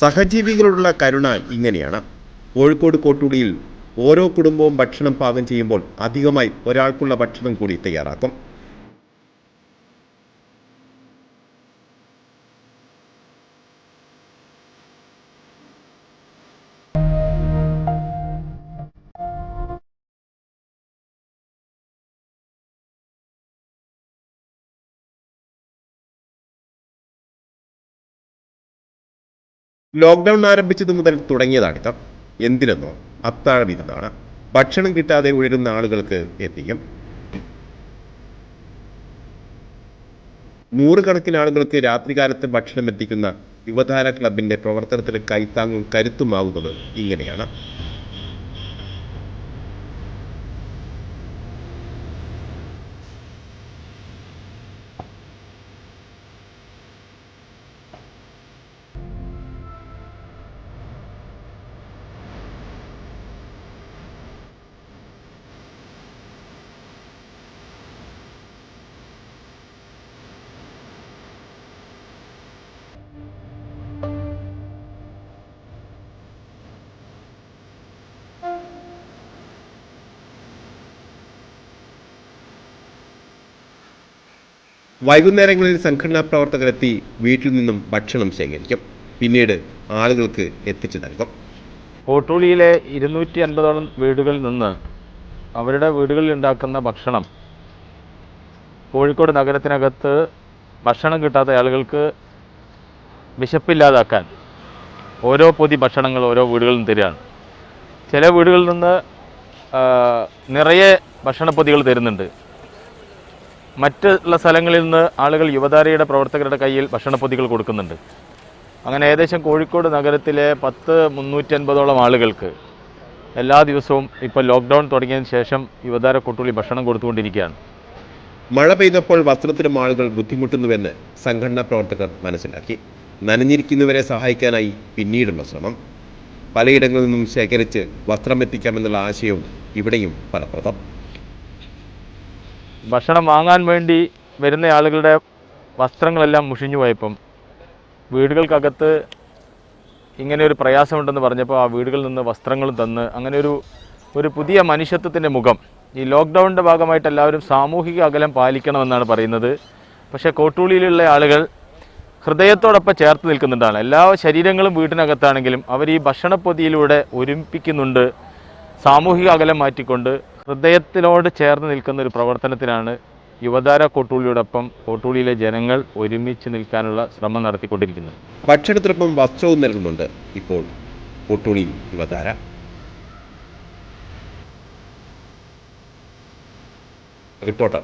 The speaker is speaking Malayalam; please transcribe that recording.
സഹജീവികളോടുള്ള കരുണ ഇങ്ങനെയാണ്. കോഴിക്കോട് കോട്ടൂടിയിൽ ഓരോ കുടുംബവും ഭക്ഷണം പാകം ചെയ്യുമ്പോൾ അധികമായി ഒരാൾക്കുള്ള ഭക്ഷണം കൂടി തയ്യാറാക്കും. ലോക്ക്ഡൗൺ ആരംഭിച്ചതു മുതൽ തുടങ്ങിയതാണിത്. എന്തിനെന്നോ അത്താഴ വിരുന്നാണ്. ഭക്ഷണം കിട്ടാതെ ഉയരുന്ന ആളുകൾക്ക് എത്തിക്കും. നൂറുകണക്കിന് ആളുകൾക്ക് രാത്രികാലത്ത് ഭക്ഷണം എത്തിക്കുന്ന യുവതാര ക്ലബിന്റെ പ്രവർത്തനത്തിന് കൈത്താങ്ങും കരുത്തുമാകുന്നത് ഇങ്ങനെയാണ്. വൈകുന്നേരങ്ങളിൽ സംഘടനാ പ്രവർത്തകരെത്തി വീട്ടിൽ നിന്നും ഭക്ഷണം ശേഖരിക്കും. പിന്നീട് ആളുകൾക്ക് എത്തിച്ചു നൽകും. കോട്ടൂളിയിലെ 250ഓളം വീടുകളിൽ നിന്ന് അവരുടെ വീടുകളിൽ ഉണ്ടാക്കുന്ന ഭക്ഷണം കോഴിക്കോട് നഗരത്തിനകത്ത് ഭക്ഷണം കിട്ടാത്ത ആളുകൾക്ക് വിശപ്പില്ലാതാക്കാൻ ഓരോ പൊതി ഭക്ഷണങ്ങൾ ഓരോ വീടുകളിൽ നിന്ന് തരികയാണ്. ചില വീടുകളിൽ നിന്ന് നിറയെ ഭക്ഷണപ്പൊതികൾ തരുന്നുണ്ട്. മറ്റുള്ള സ്ഥലങ്ങളിൽ നിന്ന് ആളുകൾ യുവതാരയുടെ പ്രവർത്തകരുടെ കയ്യിൽ ഭക്ഷണപ്പൊതികൾ കൊടുക്കുന്നുണ്ട്. അങ്ങനെ ഏകദേശം കോഴിക്കോട് നഗരത്തിലെ 350ഓളം ആളുകൾക്ക് എല്ലാ ദിവസവും ഇപ്പോൾ ലോക്ക്ഡൗൺ തുടങ്ങിയതിന് ശേഷം യുവതാര കോട്ടൂളി ഭക്ഷണം കൊടുത്തുകൊണ്ടിരിക്കുകയാണ്. മഴ പെയ്തപ്പോൾ വസ്ത്രത്തിനും ആളുകൾ ബുദ്ധിമുട്ടുന്നുവെന്ന് സംഘടനാ പ്രവർത്തകർ മനസ്സിലാക്കി. നനഞ്ഞിരിക്കുന്നവരെ സഹായിക്കാനായി പിന്നീടുള്ള ശ്രമം. പലയിടങ്ങളിൽ നിന്നും ശേഖരിച്ച് വസ്ത്രം എത്തിക്കാമെന്നുള്ള ആശയവും ഇവിടെയും ഫലപ്രദം. ഭക്ഷണം വാങ്ങാൻ വേണ്ടി വരുന്ന ആളുകളുടെ വസ്ത്രങ്ങളെല്ലാം മുഷിഞ്ഞു പോയപ്പം വീടുകൾക്കകത്ത് ഇങ്ങനെ ഒരു പ്രയാസമുണ്ടെന്ന് പറഞ്ഞപ്പോൾ ആ വീടുകളിൽ നിന്ന് വസ്ത്രങ്ങളും തന്ന് അങ്ങനെ ഒരു പുതിയ മനുഷ്യത്വത്തിൻ്റെ മുഖം. ഈ ലോക്ക്ഡൗണിൻ്റെ ഭാഗമായിട്ട് എല്ലാവരും സാമൂഹിക അകലം പാലിക്കണമെന്നാണ് പറയുന്നത്. പക്ഷേ കോട്ടൂളിയിലുള്ള ആളുകൾ ഹൃദയത്തോടൊപ്പം ചേർത്ത് നിൽക്കുന്നുണ്ടാണ്. എല്ലാ ശരീരങ്ങളും വീട്ടിനകത്താണെങ്കിലും അവർ ഈ ഭക്ഷണപ്പൊതിയിലൂടെ ഒരുമിപ്പിക്കുന്നുണ്ട്. സാമൂഹിക അകലം മാറ്റിക്കൊണ്ട് ഹൃദയത്തിനോട് ചേർന്ന് നിൽക്കുന്ന ഒരു പ്രവർത്തനത്തിനാണ് യുവതാര കോട്ടൂളിയോടൊപ്പം കോട്ടൂളിയിലെ ജനങ്ങൾ ഒരുമിച്ച് നിൽക്കാനുള്ള ശ്രമം നടത്തിക്കൊണ്ടിരിക്കുന്നത്. ഭക്ഷണത്തിനൊപ്പം വസ്ത്രവും നൽകുന്നുണ്ട് ഇപ്പോൾ കോട്ടൂളി യുവതാര. റിപ്പോർട്ടർ